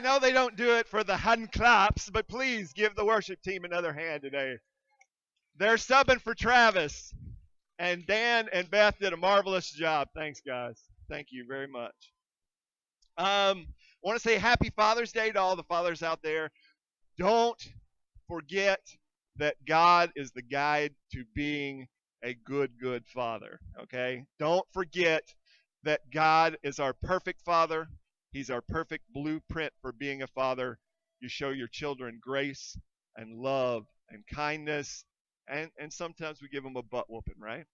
know they don't do it for the hand claps, but please give the worship team another hand today. They're subbing for Travis. And Dan and Beth did a marvelous job. Thanks, guys. Thank you very much. I want to say happy Father's Day to all the fathers out there. Don't forget that God is the guide to being a good father, okay? Don't forget that God is our perfect father. He's our perfect blueprint for being a father. You show your children grace and love and kindness, and sometimes we give them a butt whooping, right?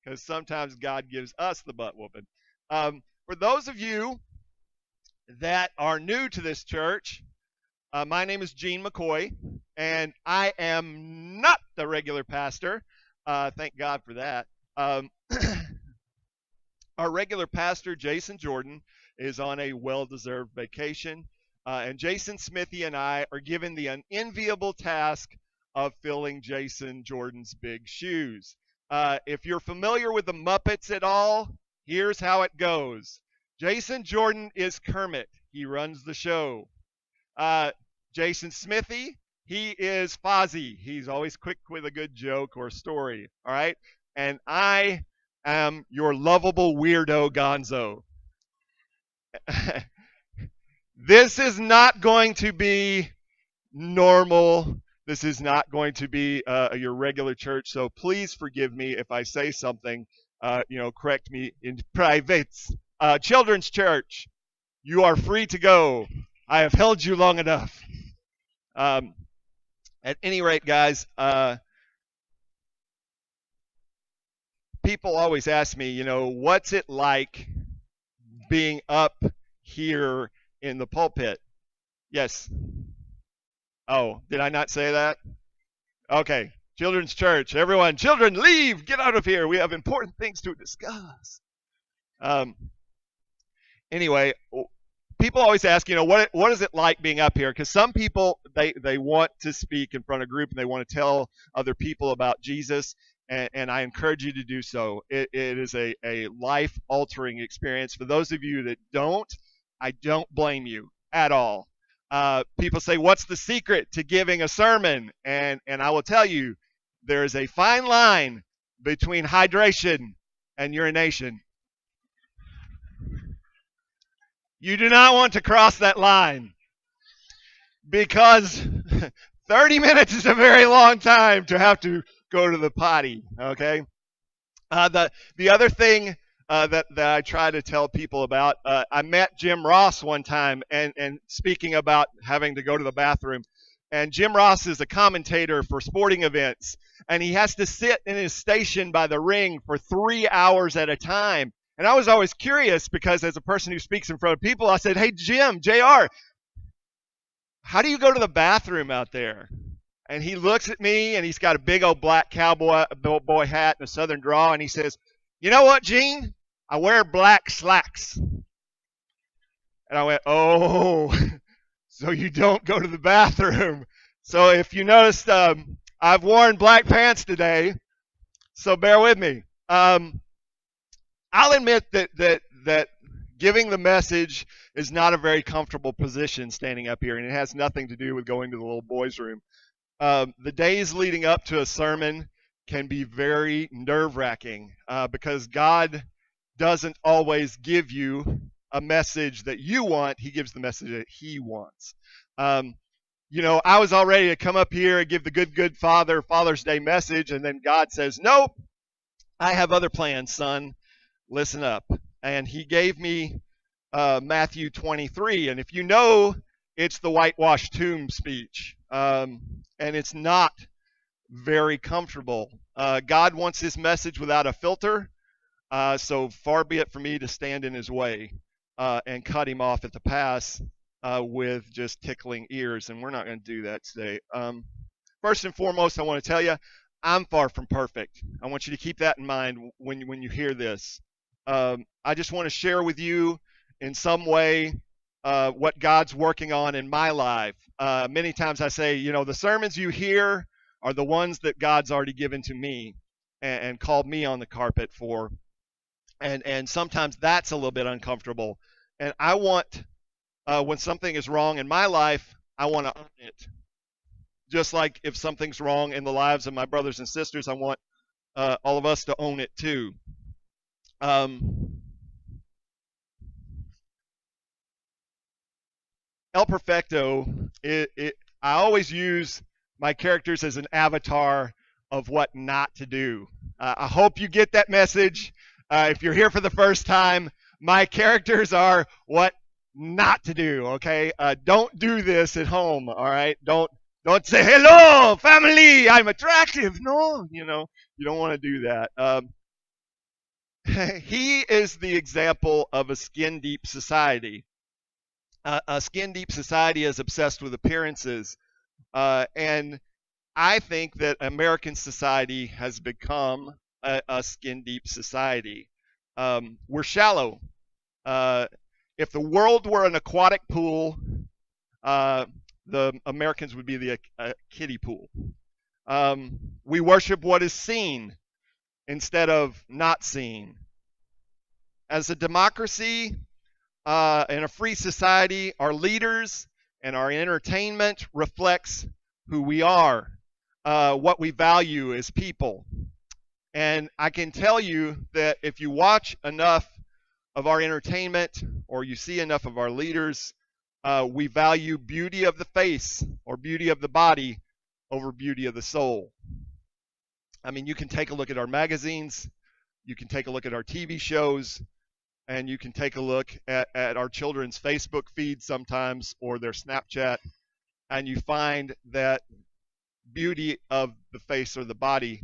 Because sometimes God gives us the butt whooping. For those of you that are new to this church, my name is Gene McCoy, and I am not the regular pastor. Thank God for that. Our regular pastor, Jason Jordan, is on a well-deserved vacation, and Jason Smithy and I are given the unenviable task of filling Jason Jordan's big shoes. If you're familiar with the Muppets at all, here's how it goes. Jason Jordan is Kermit. He runs the show. Jason Smithy, he is Fozzie. He's always quick with a good joke or story, all right? And I am your lovable weirdo Gonzo. This is not going to be normal. This is not going to be your regular church, so please forgive me if I say something, correct me in private. Children's church, you are free to go. I have held you long enough. At any rate, guys, people always ask me, what's it like being up here in the pulpit? Yes. Oh, did I not say that? Okay. Children's church. Everyone, children, leave. Get out of here. We have important things to discuss. Anyway, people always ask, what is it like being up here? Because some people, they want to speak in front of a group and they want to tell other people about Jesus, and I encourage you to do so. It is a life-altering experience. For those of you that don't, I don't blame you at all. People say, what's the secret to giving a sermon? And I will tell you, there is a fine line between hydration and urination. You do not want to cross that line, because 30 minutes is a very long time to have to go to the potty, okay? The other thing that I try to tell people about, I met Jim Ross one time, and speaking about having to go to the bathroom. And Jim Ross is a commentator for sporting events, and he has to sit in his station by the ring for 3 hours at a time. And I was always curious, because as a person who speaks in front of people, I said, hey, Jim, JR, how do you go to the bathroom out there? And he looks at me, and he's got a big old black cowboy boy hat and a southern drawl, and he says, you know what, Gene? I wear black slacks. And I went, oh, so you don't go to the bathroom. So if you noticed, I've worn black pants today, so bear with me. I'll admit that giving the message is not a very comfortable position standing up here, and it has nothing to do with going to the little boys' room. The days leading up to a sermon can be very nerve-wracking, because God doesn't always give you a message that you want. He gives the message that he wants. I was all ready to come up here and give the good Father's Day message, and then God says, nope, I have other plans, son. Listen up. And he gave me Matthew 23, and if you know, it's the whitewashed tomb speech, and it's not very comfortable. God wants his message without a filter, so far be it for me to stand in his way and cut him off at the pass with just tickling ears, and we're not going to do that today. First and foremost, I want to tell you, I'm far from perfect. I want you to keep that in mind when you hear this. I just want to share with you in some way what God's working on in my life. Many times I say, the sermons you hear are the ones that God's already given to me and called me on the carpet for. And sometimes that's a little bit uncomfortable. And I want When something is wrong in my life, I want to own it. Just like if something's wrong in the lives of my brothers and sisters, I want all of us to own it too. Um, El Perfecto, I always use my characters as an avatar of what not to do. I hope you get that message. If you're here for the first time, my characters are what not to do. Okay, don't do this at home. All right, don't say hello, family. I'm attractive. No, you don't want to do that. He is the example of a skin deep society. A skin deep society is obsessed with appearances, and I think that American society has become a skin deep society. We're shallow. If the world were an aquatic pool, the Americans would be the kiddie pool. We worship what is seen instead of not seen. As a democracy, in a free society, our leaders and our entertainment reflects who we are, what we value as people. And I can tell you that if you watch enough of our entertainment or you see enough of our leaders, we value beauty of the face or beauty of the body over beauty of the soul. I mean, you can take a look at our magazines, you can take a look at our TV shows, and you can take a look at our children's Facebook feed sometimes or their Snapchat, and you find that beauty of the face or the body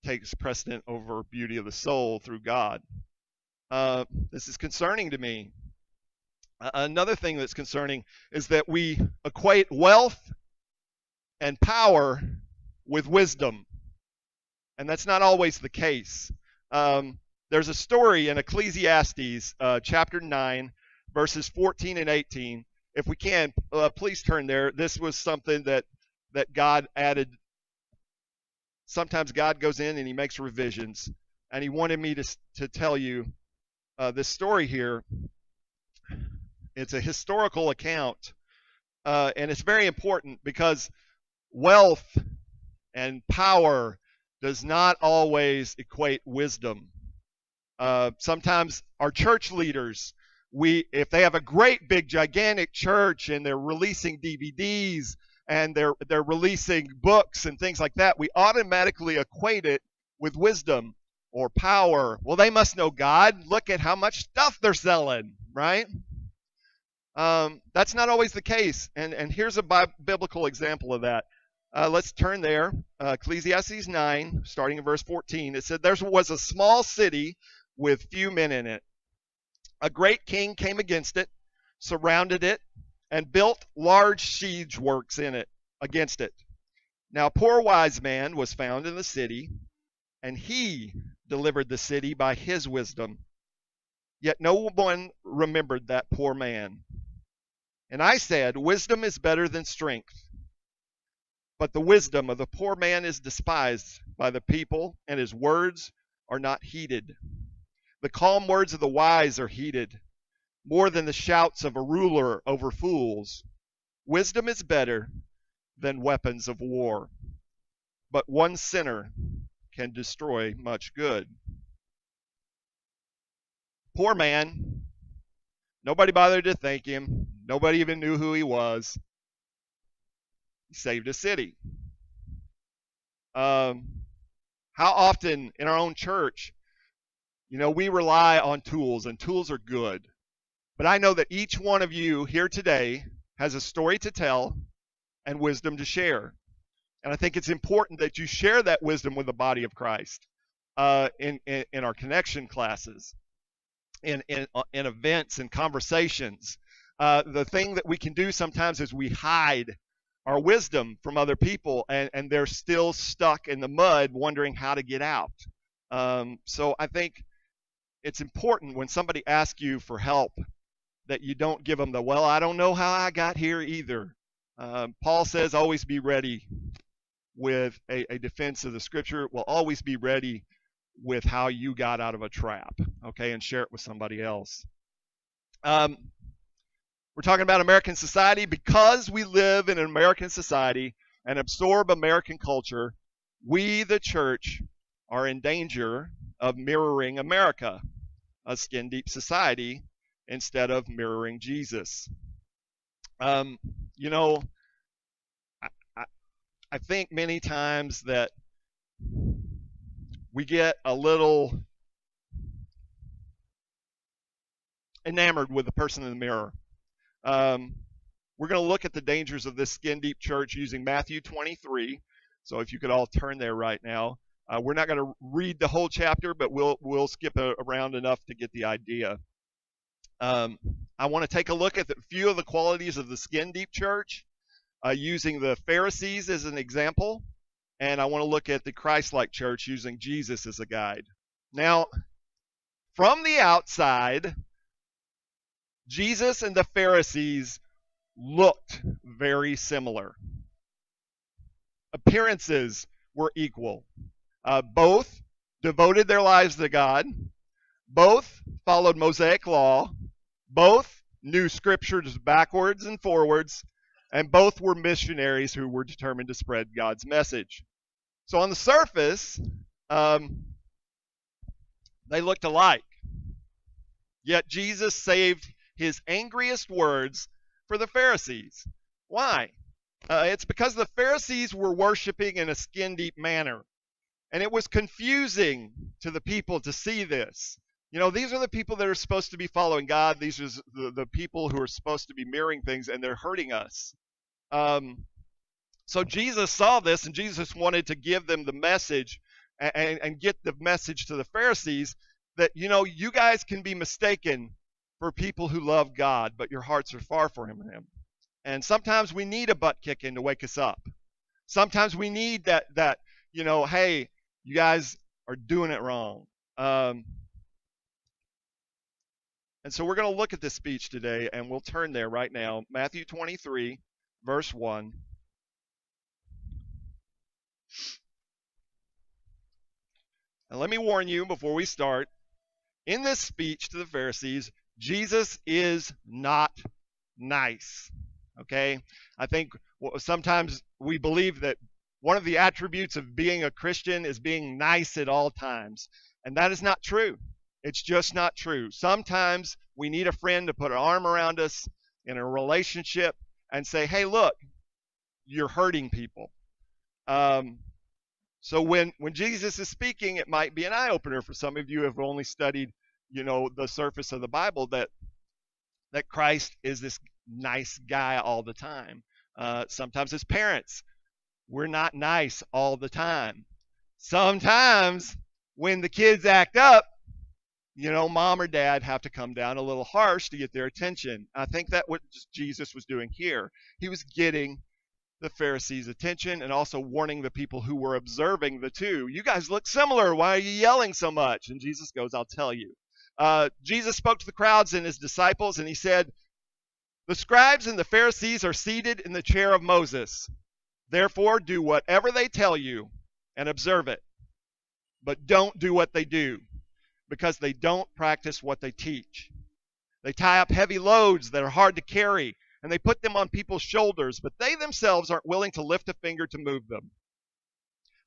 takes precedent over beauty of the soul through God. This is concerning to me. Another thing that's concerning is that we equate wealth and power with wisdom, and that's not always the case. There's a story in Ecclesiastes chapter 9, verses 14 and 18. If we can, please turn there. This was something that God added. Sometimes God goes in and he makes revisions, and he wanted me to tell you this story here. It's a historical account, and it's very important because wealth and power does not always equate wisdom. Sometimes our church leaders, if they have a great big gigantic church and they're releasing DVDs and they're releasing books and things like that, we automatically equate it with wisdom or power. Well, they must know God. Look at how much stuff they're selling, right? That's not always the case, and here's a biblical example of that. Let's turn there. Ecclesiastes 9, starting in verse 14. It said, there was a small city with few men in it. A great king came against it, surrounded it, and built large siege works in it against it. Now a poor wise man was found in the city, and he delivered the city by his wisdom. Yet no one remembered that poor man. And I said, wisdom is better than strength. But the wisdom of the poor man is despised by the people, and his words are not heeded. The calm words of the wise are heeded, more than the shouts of a ruler over fools. Wisdom is better than weapons of war, but one sinner can destroy much good. Poor man. Nobody bothered to thank him. Nobody even knew who he was. He saved a city. How often in our own church, we rely on tools, and tools are good. But I know that each one of you here today has a story to tell and wisdom to share. And I think it's important that you share that wisdom with the body of Christ in our connection classes, in events and conversations. The thing that we can do sometimes is we hide our wisdom from other people, and they're still stuck in the mud wondering how to get out. So I think it's important when somebody asks you for help that you don't give them the, well, I don't know how I got here either. Paul says always be ready with a defense of the scripture. Will always be ready with how you got out of a trap, okay, and share it with somebody else. We're talking about American society. Because we live in an American society and absorb American culture, we, the church, are in danger of mirroring America, a skin deep society, instead of mirroring Jesus. You know, I think many times that we get a little enamored with the person in the mirror. We're going to look at the dangers of this skin deep church using Matthew 23. So if you could all turn there right now. We're not going to read the whole chapter, but we'll skip around enough to get the idea. I want to take a look at a few of the qualities of the skin deep church, using the Pharisees as an example, and I want to look at the Christ-like church using Jesus as a guide. Now, from the outside, Jesus and the Pharisees looked very similar. Appearances were equal. Both devoted their lives to God. Both followed Mosaic law. Both knew scriptures backwards and forwards. And both were missionaries who were determined to spread God's message. So on the surface, they looked alike. Yet Jesus saved his angriest words for the Pharisees. Why? It's because the Pharisees were worshiping in a skin-deep manner. And it was confusing to the people to see this. You know, these are the people that are supposed to be following God. These are the people who are supposed to be mirroring things, and they're hurting us. So Jesus saw this, and Jesus wanted to give them the message and get the message to the Pharisees that, you know, you guys can be mistaken for people who love God, but your hearts are far from him. And sometimes we need a butt kicking to wake us up. Sometimes we need that you know, hey, you guys are doing it wrong. And so we're going to look at this speech today, and we'll turn there right now. Matthew 23, verse 1. And let me warn you before we start, in this speech to the Pharisees, Jesus is not nice. Okay? I think sometimes we believe that one of the attributes of being a Christian is being nice at all times. And that is not true. It's just not true. Sometimes we need a friend to put an arm around us in a relationship and say, hey, look, you're hurting people. So when Jesus is speaking, it might be an eye-opener for some of you who have only studied, you know, the surface of the Bible, that Christ is this nice guy all the time. Sometimes as parents, we're not nice all the time. Sometimes when the kids act up, you know, mom or dad have to come down a little harsh to get their attention. I think that's what Jesus was doing here. He was getting the Pharisees' attention and also warning the people who were observing the two. You guys look similar. Why are you yelling so much? And Jesus goes, I'll tell you. Jesus spoke to the crowds and his disciples, and he said, the scribes and the Pharisees are seated in the chair of Moses. Therefore, do whatever they tell you and observe it. But don't do what they do, because they don't practice what they teach. They tie up heavy loads that are hard to carry, and they put them on people's shoulders, but they themselves aren't willing to lift a finger to move them.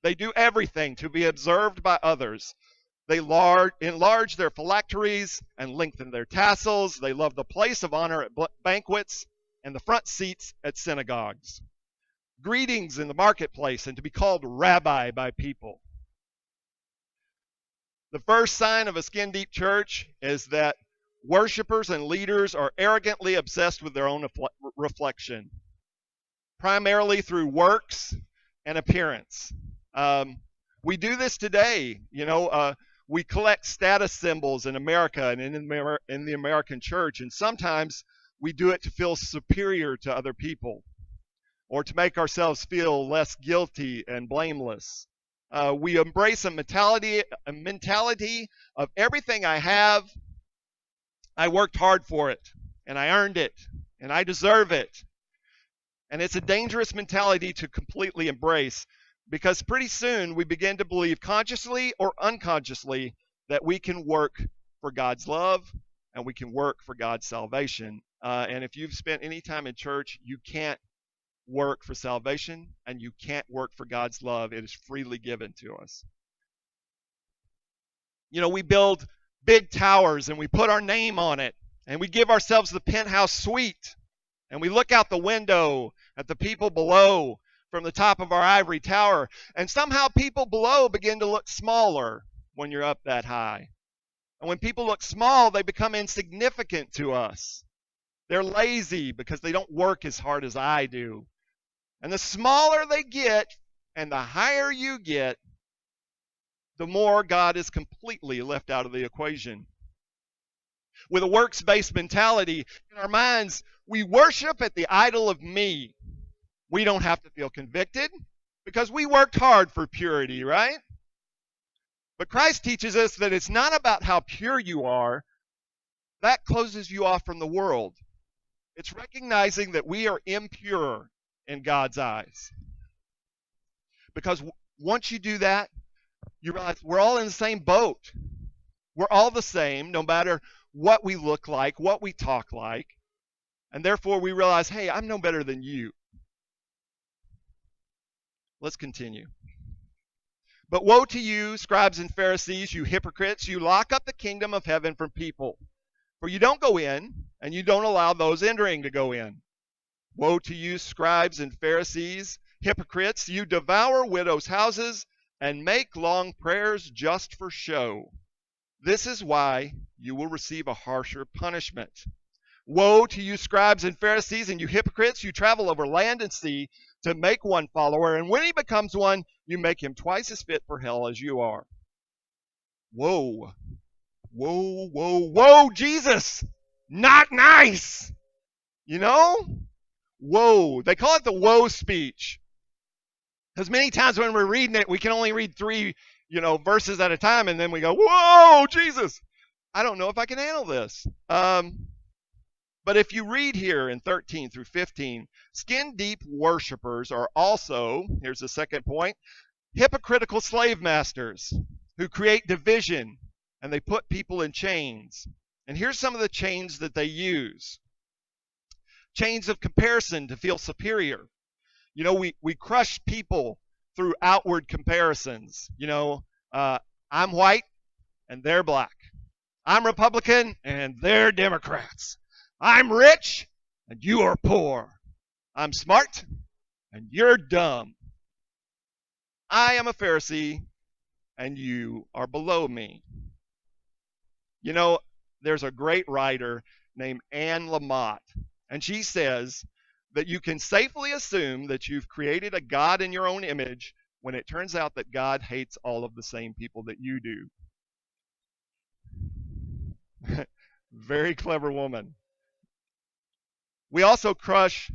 They do everything to be observed by others. They enlarge their phylacteries and lengthen their tassels. They love the place of honor at banquets and the front seats at synagogues. Greetings in the marketplace and to be called rabbi by people. The first sign of a skin-deep church is that worshipers and leaders are arrogantly obsessed with their own reflection, primarily through works and appearance. We do this today. You know, we collect status symbols in America and in the American church, and sometimes we do it to feel superior to other people or to make ourselves feel less guilty and blameless. We embrace a mentality of everything I have, I worked hard for it, and I earned it, and I deserve it. And it's a dangerous mentality to completely embrace, because pretty soon we begin to believe, consciously or unconsciously, that we can work for God's love and we can work for God's salvation. And if you've spent any time in church, you can't work for salvation and you can't work for God's love. It is freely given to us. You know, we build big towers and we put our name on it and we give ourselves the penthouse suite and we look out the window at the people below from the top of our ivory tower, and somehow people below begin to look smaller when you're up that high. And when people look small, they become insignificant to us. They're lazy because they don't work as hard as I do. And the smaller they get and the higher you get, the more God is completely left out of the equation. With a works-based mentality, in our minds, we worship at the idol of me. We don't have to feel convicted because we worked hard for purity, right? But Christ teaches us that it's not about how pure you are. That closes you off from the world. It's recognizing that we are impure in God's eyes. Because once you do that, you realize we're all in the same boat. We're all the same, no matter what we look like, what we talk like. And therefore we realize, hey, I'm no better than you. Let's continue. But woe to you, scribes and Pharisees, you hypocrites, you lock up the kingdom of heaven from people. For you don't go in, and you don't allow those entering to go in. Woe to you, scribes and Pharisees, hypocrites, you devour widows' houses and make long prayers just for show. This is why you will receive a harsher punishment. Woe to you, scribes and Pharisees, and you hypocrites, you travel over land and sea to make one follower, and when he becomes one, you make him twice as fit for hell as you are. Whoa, whoa, whoa, whoa, Jesus, not nice. You know? Whoa. They call it the woe speech. Because many times when we're reading it, we can only read 3, verses at a time, and then we go, whoa, Jesus. I don't know if I can handle this. But if you read here in 13 through 15, skin-deep worshipers are also, here's the second point, hypocritical slave masters who create division, and they put people in chains. And here's some of the chains that they use. Chains of comparison to feel superior. We crush people through outward comparisons. I'm white and they're black. I'm Republican and they're Democrats. I'm rich and you are poor. I'm smart and you're dumb. I am a Pharisee and you are below me. There's a great writer named Anne Lamott, and she says that you can safely assume that you've created a God in your own image when it turns out that God hates all of the same people that you do. Very clever woman. We also crush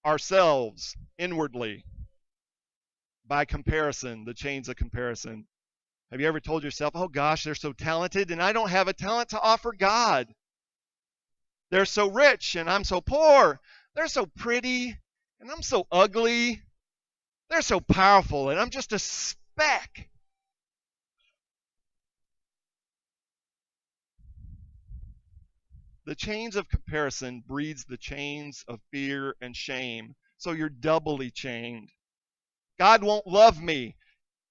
ourselves inwardly by comparison, the chains of comparison. Have you ever told yourself, oh gosh, they're so talented and I don't have a talent to offer God? They're so rich and I'm so poor. They're so pretty and I'm so ugly. They're so powerful and I'm just a speck. The chains of comparison breeds the chains of fear and shame. So you're doubly chained. God won't love me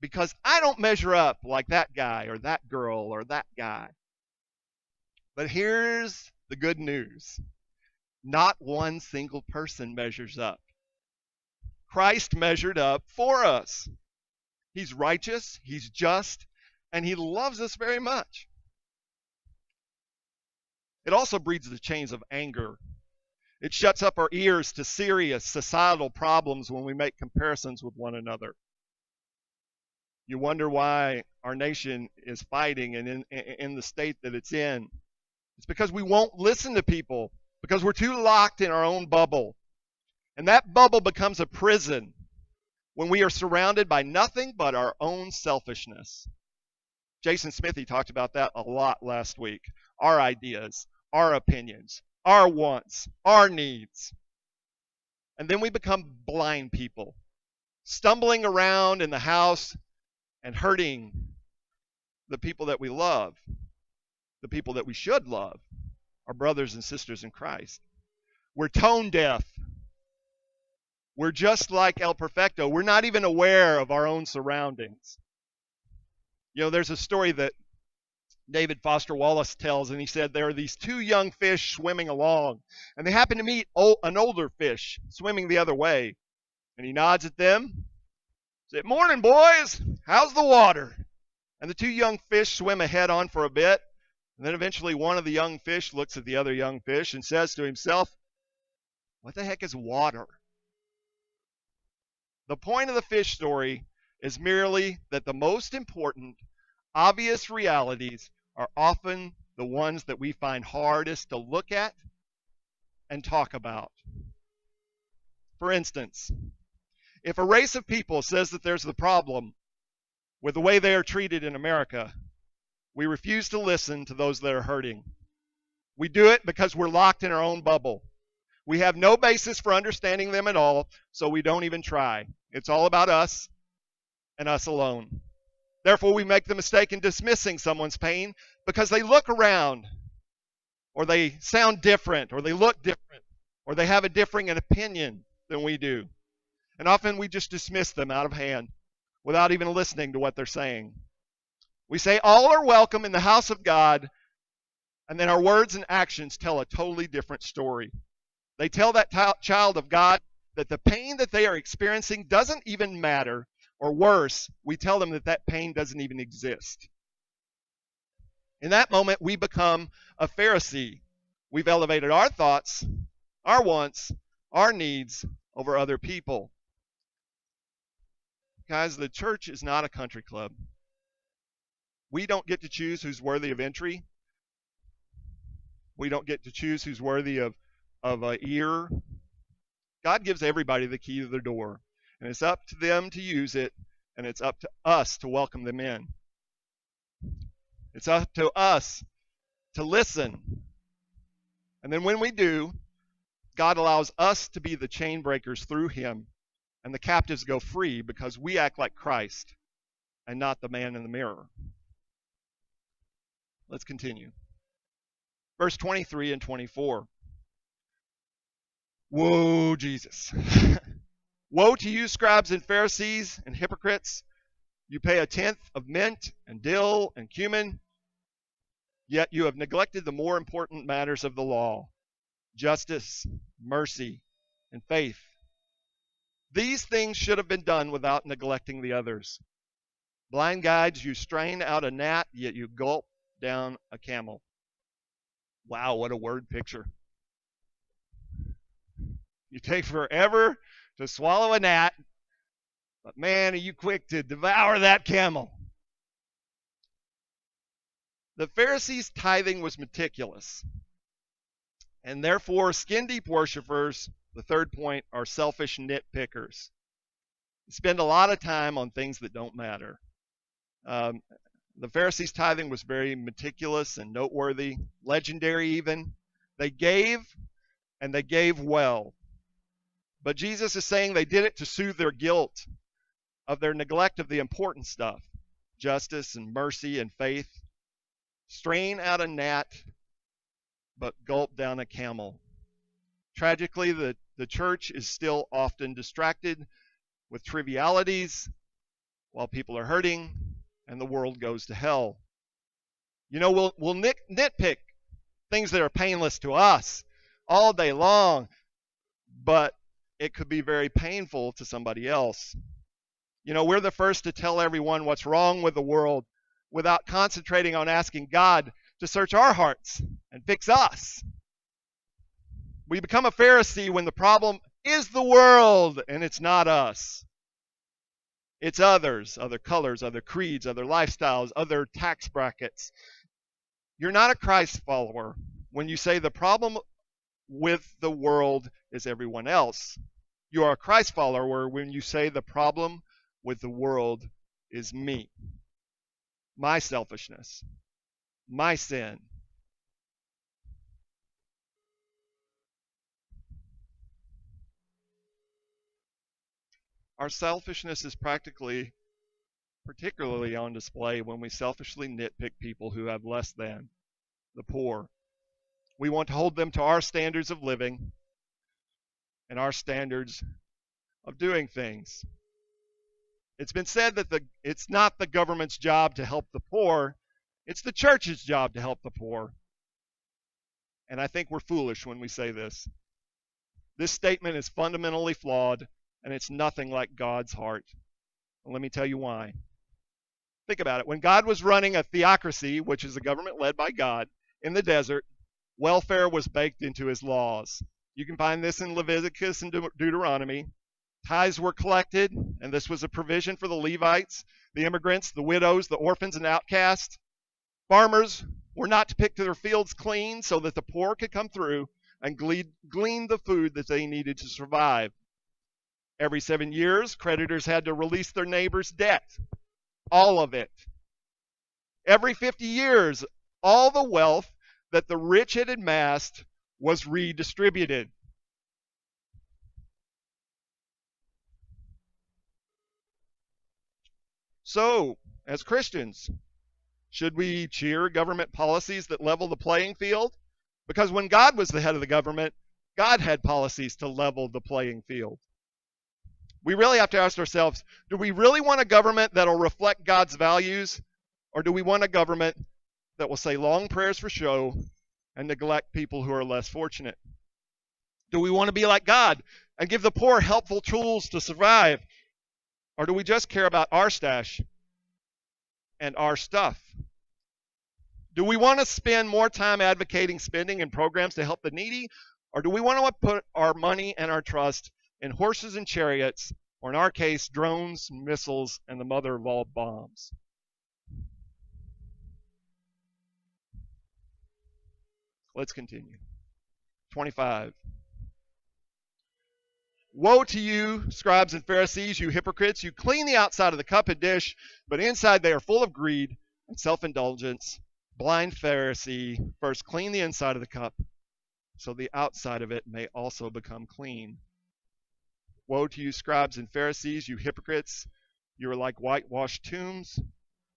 because I don't measure up like that guy or that girl or that guy. But here's the good news. Not one single person measures up. Christ measured up for us. He's righteous, he's just, and he loves us very much. It also breeds the chains of anger. It shuts up our ears to serious societal problems when we make comparisons with one another. You wonder why our nation is fighting and in the state that it's in. It's because we won't listen to people, because we're too locked in our own bubble. And that bubble becomes a prison when we are surrounded by nothing but our own selfishness. Jason Smithy talked about that a lot last week. Our ideas, our opinions, our wants, our needs. And then we become blind people, stumbling around in the house and hurting the people that we love, the people that we should love. our brothers and sisters in Christ. We're tone deaf. We're just like El Perfecto. We're not even aware of our own surroundings. There's a story that David Foster Wallace tells, and he said there are these two young fish swimming along, and they happen to meet an older fish swimming the other way. And he nods at them, said, "Morning, boys. How's the water?" And the two young fish swim ahead on for a bit, and then eventually one of the young fish looks at the other young fish and says to himself, "What the heck is water?" The point of the fish story is merely that the most important, obvious realities are often the ones that we find hardest to look at and talk about. For instance, if a race of people says that there's the problem with the way they are treated in America, we refuse to listen to those that are hurting. We do it because we're locked in our own bubble. We have no basis for understanding them at all, so we don't even try. It's all about us and us alone. Therefore, we make the mistake in dismissing someone's pain because they look around, or they sound different, or they look different, or they have a differing opinion than we do. And often we just dismiss them out of hand without even listening to what they're saying. We say all are welcome in the house of God, and then our words and actions tell a totally different story. They tell that child of God that the pain that they are experiencing doesn't even matter, or worse, we tell them that that pain doesn't even exist. In that moment, we become a Pharisee. We've elevated our thoughts, our wants, our needs over other people. Guys, the church is not a country club. We don't get to choose who's worthy of entry. We don't get to choose who's worthy of an ear. God gives everybody the key to their door, and it's up to them to use it, and it's up to us to welcome them in. It's up to us to listen. And then when we do, God allows us to be the chain breakers through him, and the captives go free because we act like Christ and not the man in the mirror. Let's continue. Verse 23 and 24. Woe, Jesus. Woe to you, scribes and Pharisees and hypocrites. You pay a tenth of mint and dill and cumin, yet you have neglected the more important matters of the law: justice, mercy, and faith. These things should have been done without neglecting the others. Blind guides, you strain out a gnat, yet you gulp down a camel. Wow, what a word picture. You take forever to swallow a gnat, but man, are you quick to devour that camel. The Pharisees' tithing was meticulous, and therefore skin-deep worshipers, the third point, are selfish nitpickers. They spend a lot of time on things that don't matter. The Pharisees' tithing was very meticulous and noteworthy, legendary even. They gave, and they gave well. But Jesus is saying they did it to soothe their guilt of their neglect of the important stuff: justice and mercy and faith. Strain out a gnat, but gulp down a camel. Tragically, the church is still often distracted with trivialities while people are hurting and the world goes to hell. We'll nitpick things that are painless to us all day long, but it could be very painful to somebody else. We're the first to tell everyone what's wrong with the world without concentrating on asking God to search our hearts and fix us. We become a Pharisee when the problem is the world and it's not us. It's others, other colors, other creeds, other lifestyles, other tax brackets. You're not a Christ follower when you say the problem with the world is everyone else. You are a Christ follower when you say the problem with the world is me, my selfishness, my sin. Our selfishness is particularly on display when we selfishly nitpick people who have less than, the poor, We want to hold them to our standards of living and our standards of doing things. It's been said that it's not the government's job to help the poor, it's the church's job to help the poor. And I think we're foolish when we say this. This statement is fundamentally flawed, and it's nothing like God's heart. And let me tell you why. Think about it. When God was running a theocracy, which is a government led by God, in the desert, welfare was baked into his laws. You can find this in Leviticus and Deuteronomy. Tithes were collected, and this was a provision for the Levites, the immigrants, the widows, the orphans, and outcasts. Farmers were not to pick their fields clean so that the poor could come through and glean the food that they needed to survive. Every 7 years, creditors had to release their neighbor's debt, all of it. Every 50 years, all the wealth that the rich had amassed was redistributed. So, as Christians, should we cheer government policies that level the playing field? Because when God was the head of the government, God had policies to level the playing field. We really have to ask ourselves, do we really want a government that will reflect God's values? Or do we want a government that will say long prayers for show and neglect people who are less fortunate? Do we want to be like God and give the poor helpful tools to survive? Or do we just care about our stash and our stuff? Do we want to spend more time advocating spending and programs to help the needy? Or do we want to put our money and our trust in horses and chariots, or in our case, drones, missiles, and the mother of all bombs? Let's continue. 25. Woe to you, scribes and Pharisees, you hypocrites! You clean the outside of the cup and dish, but inside they are full of greed and self-indulgence. Blind Pharisee, first clean the inside of the cup, so the outside of it may also become clean. Woe to you, scribes and Pharisees, you hypocrites! You are like whitewashed tombs,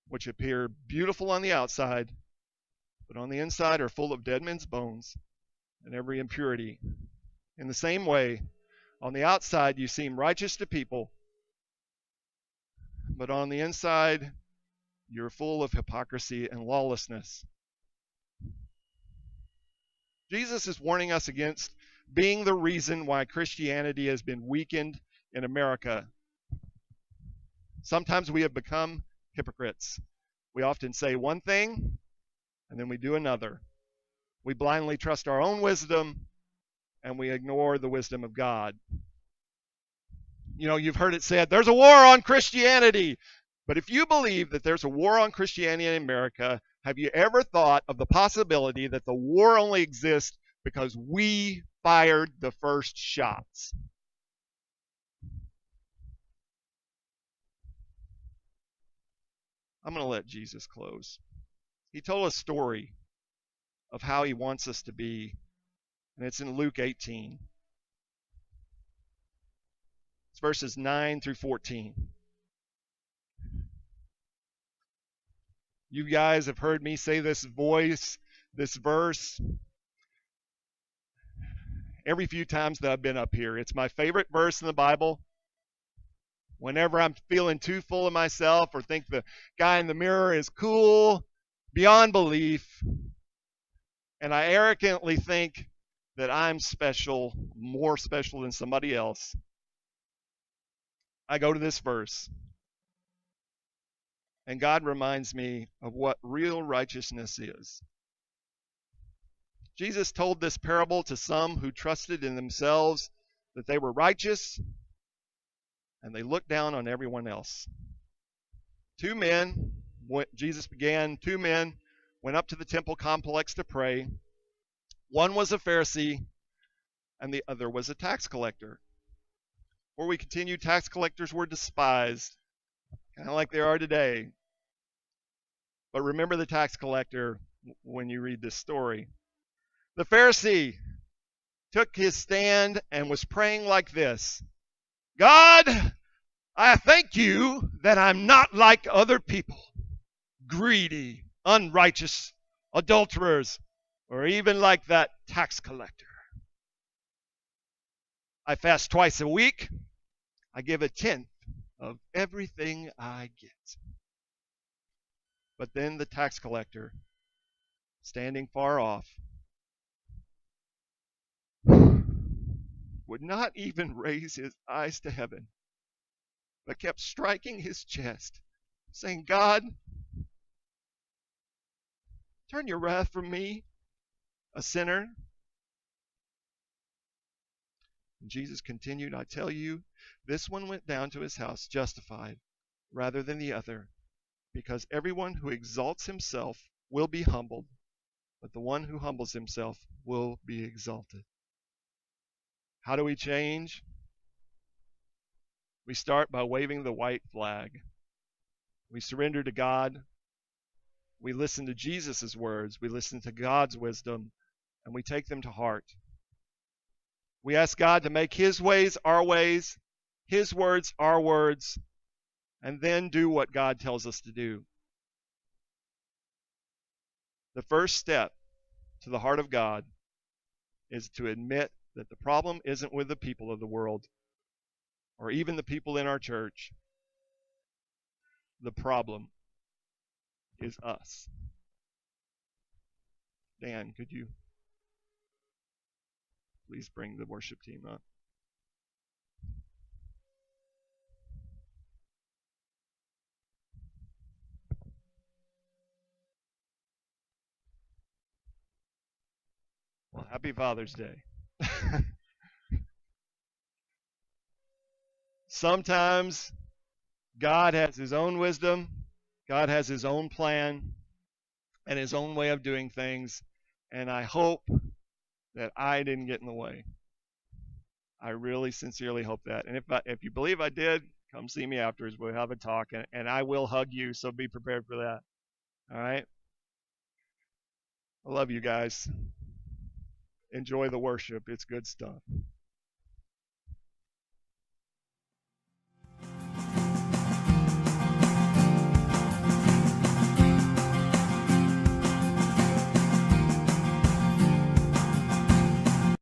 which appear beautiful on the outside, but on the inside are full of dead men's bones and every impurity. In the same way, on the outside you seem righteous to people, but on the inside you're full of hypocrisy and lawlessness. Jesus is warning us against being the reason why Christianity has been weakened in America. Sometimes we have become hypocrites. We often say one thing and then we do another. We blindly trust our own wisdom and we ignore the wisdom of God. You know, you've heard it said, there's a war on Christianity. But if you believe that there's a war on Christianity in America, have you ever thought of the possibility that the war only exists because we fired the first shots? I'm going to let Jesus close. He told a story of how he wants us to be, and it's in Luke 18. It's verses 9 through 14. You guys have heard me say this verse, every few times that I've been up here. It's my favorite verse in the Bible. Whenever I'm feeling too full of myself or think the guy in the mirror is cool beyond belief, and I arrogantly think that I'm special, more special than somebody else, I go to this verse. And God reminds me of what real righteousness is. Jesus told this parable to some who trusted in themselves that they were righteous, and they looked down on everyone else. Two men went up to the temple complex to pray. One was a Pharisee, and the other was a tax collector. Before we continue, tax collectors were despised, kind of like they are today. But remember the tax collector when you read this story. The Pharisee took his stand and was praying like this: God, I thank you that I'm not like other people, greedy, unrighteous, adulterers, Or even like that tax collector. I fast twice a week. I give a tenth of everything I get. But then the tax collector, standing far off, would not even raise his eyes to heaven, but kept striking his chest, saying, God, turn your wrath from me, a sinner. And Jesus continued, I tell you, this one went down to his house justified rather than the other, because everyone who exalts himself will be humbled, but the one who humbles himself will be exalted. How do we change? We start by waving the white flag. We surrender to God. We listen to Jesus' words. We listen to God's wisdom, and we take them to heart. We ask God to make His ways our ways, His words our words, and then do what God tells us to do. The first step to the heart of God is to admit that the problem isn't with the people of the world or even the people in our church. The problem is us. Dan, could you please bring the worship team up? Well, happy Father's Day. Sometimes God has His own wisdom, God has His own plan, and His own way of doing things, and I hope that I didn't get in the way. I really sincerely hope that. And if you believe I did, come see me afterwards. We'll have a talk, and I will hug you, so be prepared for that. All right? I love you guys. Enjoy the worship. It's good stuff.